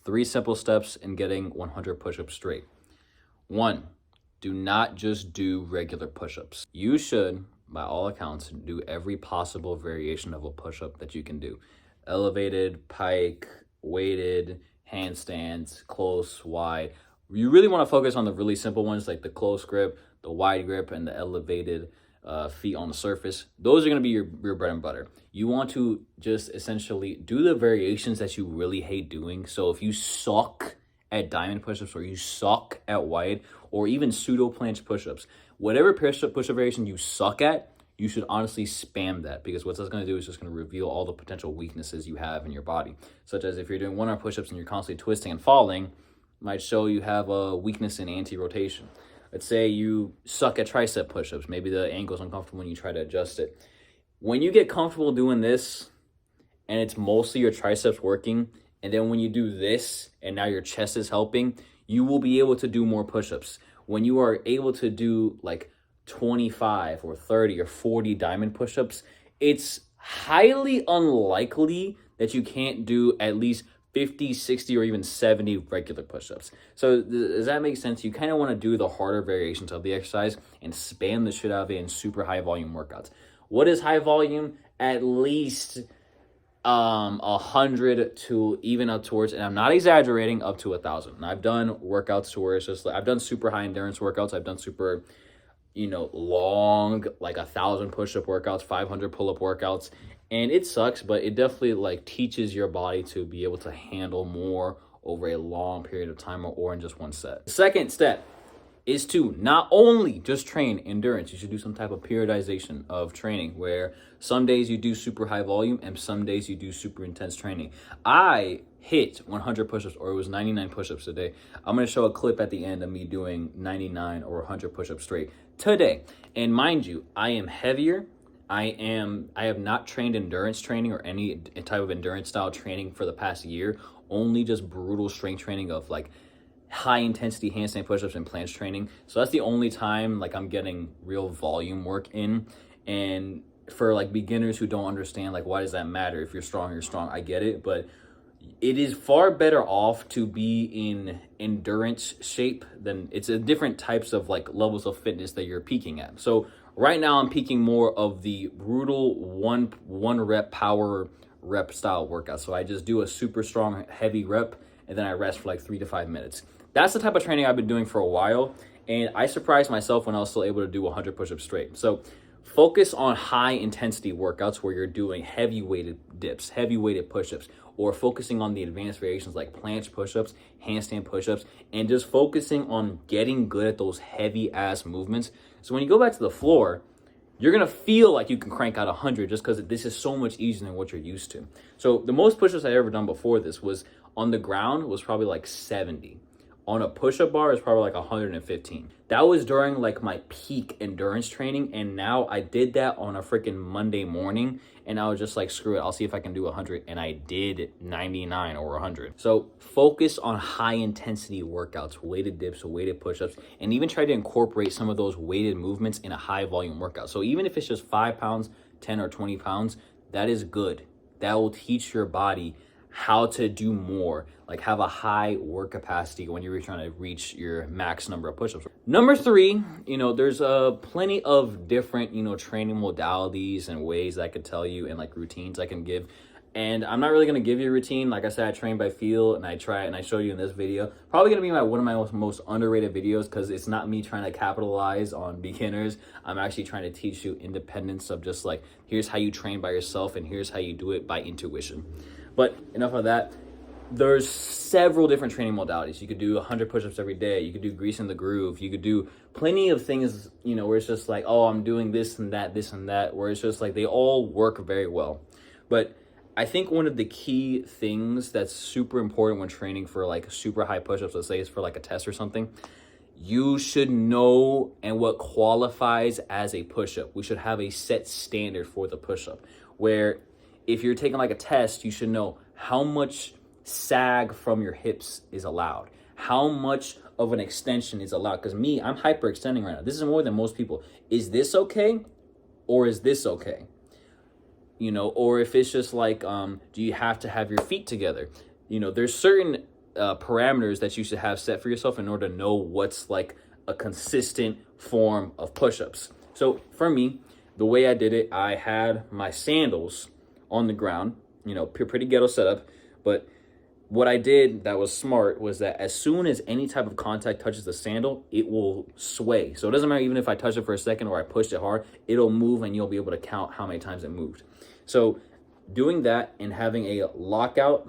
3 simple steps in getting 100 push-ups straight. 1, do not just do regular push-ups. You should, by all accounts, do every possible variation of a push-up that you can do. Elevated, pike, weighted, handstands, close, wide. You really want to focus on the really simple ones like the close grip, the wide grip, and the elevated feet on the surface. Those are going to be your bread and butter. You want to just essentially do the variations that you really hate doing. So if you suck at diamond push-ups, or you suck at wide, or even pseudo planche push-ups, whatever push-up variation you suck at, you should honestly spam that, because what that's going to do is just going to reveal all the potential weaknesses you have in your body. Such as if you're doing 1-arm push-ups and you're constantly twisting and falling, might show you have a weakness in anti-rotation. Let's say you suck at tricep push-ups. Maybe the ankle's uncomfortable when you try to adjust it. When you get comfortable doing this, and it's mostly your triceps working, and then when you do this, and now your chest is helping, you will be able to do more push-ups. When you are able to do like 25 or 30 or 40 diamond push-ups, it's highly unlikely that you can't do at least 50, 60, or even 70 regular push-ups. So does that make sense? You kind of want to do the harder variations of the exercise and spam the shit out of it in super high volume workouts. What is high volume? At least 100 to even up towards, and I'm not exaggerating, up to 1,000. I've done workouts to where it's just like, I've done super high endurance workouts. I've done super, long, like 1,000 push-up workouts, 500 pull-up workouts. And it sucks, but it definitely like teaches your body to be able to handle more over a long period of time, or in just one set. The second step is to not only just train endurance, you should do some type of periodization of training where some days you do super high volume and some days you do super intense training. I hit 100 push-ups, or it was 99 push-ups a day. I'm going to show a clip at the end of me doing 99 or 100 push-ups straight today. And mind you, I am heavier. I have not trained endurance training or any type of endurance style training for the past year, only just brutal strength training of like high intensity handstand push-ups and planche training. So that's the only time like I'm getting real volume work in. And for like beginners who don't understand, like, why does that matter? If you're strong, you're strong. I get it, but it is far better off to be in endurance shape than it's a different types of like levels of fitness that you're peaking at. So right now I'm peaking more of the brutal one rep power rep style workout. So I just do a super strong heavy rep and then I rest for like 3 to 5 minutes. That's the type of training I've been doing for a while, and I surprised myself when I was still able to do 100 push-ups straight. So focus on high intensity workouts where you're doing heavy weighted dips, heavy weighted push-ups, or focusing on the advanced variations like planche push-ups, handstand push-ups, and just focusing on getting good at those heavy ass movements. So when you go back to the floor, you're going to feel like you can crank out 100 just because this is so much easier than what you're used to. So the most push-ups I've ever done before this was on the ground was probably like 70. On a push-up bar is probably like 115. That was during like my peak endurance training, and now I did that on a freaking Monday morning, and I was just like, screw it, I'll see if I can do 100, and I did 99 or 100. So focus on high intensity workouts, weighted dips, weighted push-ups, and even try to incorporate some of those weighted movements in a high volume workout. So even if it's just 5 pounds, 10 or 20 pounds, that is good. That will teach your body how to do more, like have a high work capacity when you're trying to reach your max number of push-ups. Number 3, there's plenty of different, training modalities and ways I could tell you, and like routines I can give. And I'm not really going to give you a routine. Like I said, I train by feel, and I try it, and I show you in this video. Probably going to be one of my most underrated videos, because it's not me trying to capitalize on beginners. I'm actually trying to teach you independence of just like, here's how you train by yourself, and here's how you do it by intuition. But enough of that. There's several different training modalities. You could do 100 push-ups every day. You could do greasing the groove. You could do plenty of things, where it's just like, oh, I'm doing this and that, where it's just like they all work very well. But I think one of the key things that's super important when training for like super high push-ups, let's say it's for like a test or something, you should know and what qualifies as a push-up. We should have a set standard for the push-up, where if you're taking like a test, you should know how much sag from your hips is allowed, how much of an extension is allowed. Because me, I'm hyperextending right now. This is more than most people. Is this okay? Or is this okay? Or if it's just like, do you have to have your feet together? There's certain parameters that you should have set for yourself in order to know what's like a consistent form of push-ups. So for me, the way I did it, I had my sandals on the ground, pretty ghetto setup, but what I did that was smart was that as soon as any type of contact touches the sandal, it will sway. So it doesn't matter even if I touch it for a second or I pushed it hard, it'll move and you'll be able to count how many times it moved. So doing that and having a lockout,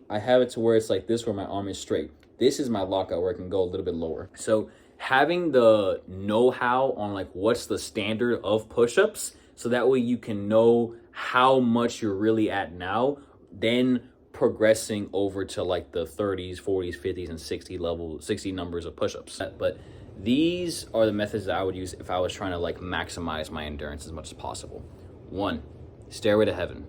I have it to where it's like this where my arm is straight. This is my lockout where I can go a little bit lower. So having the know-how on like what's the standard of push-ups, so that way you can know how much you're really at now, then progressing over to like the 30s, 40s, 50s, and 60 numbers of push-ups. But these are the methods that I would use if I was trying to like maximize my endurance as much as possible. 1, Stairway to Heaven.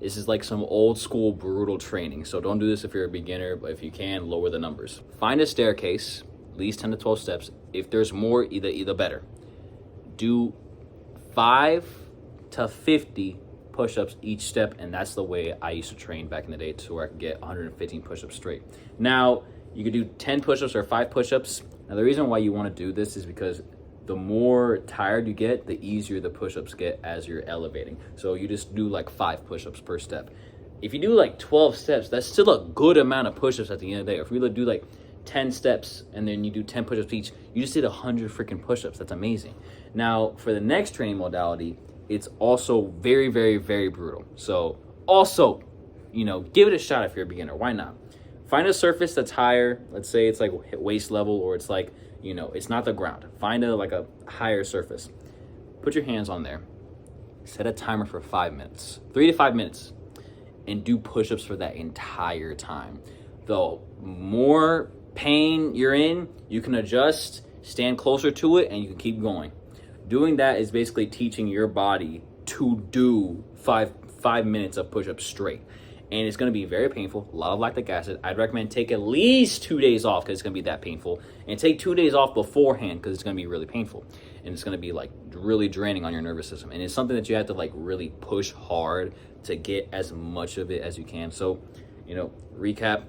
This is like some old school brutal training. So don't do this if you're a beginner, but if you can, lower the numbers. Find a staircase, at least 10 to 12 steps. If there's more, either better. Do 5 to 50 push-ups each step, and that's the way I used to train back in the day to where I could get 115 push-ups straight. Now, you could do 10 push-ups or 5 push-ups. Now, the reason why you want to do this is because the more tired you get, the easier the push-ups get as you're elevating. So you just do like 5 push-ups per step. If you do like 12 steps, that's still a good amount of push-ups at the end of the day. If you do like 10 steps and then you do 10 push-ups each, you just did 100 freaking push-ups. That's amazing. Now, for the next training modality, it's also very, very, very brutal. So also, give it a shot if you're a beginner. Why not? Find a surface that's higher. Let's say it's like waist level, or it's like, it's not the ground. Find a higher surface. Put your hands on there. Set a timer for 5 minutes, 3 to 5 minutes, and do push-ups for that entire time. The more pain you're in, you can adjust, stand closer to it, and you can keep going. Doing that is basically teaching your body to do five minutes of push-ups straight. And it's going to be very painful, a lot of lactic acid. I'd recommend take at least 2 days off because it's going to be that painful. And take 2 days off beforehand because it's going to be really painful. And it's going to be like really draining on your nervous system. And it's something that you have to like really push hard to get as much of it as you can. So, recap.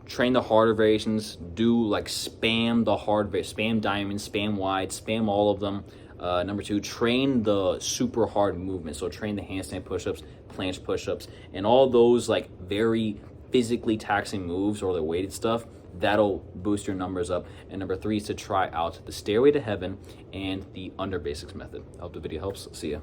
Train the harder variations. Do like spam the hard, spam diamonds, spam wide, spam all of them. Number 2, train the super hard movement. So train the handstand push-ups, planche push-ups, and all those like very physically taxing moves or the weighted stuff. That'll boost your numbers up. And number 3 is to try out the Stairway to Heaven and the Under Basics method. I hope the video helps. See ya.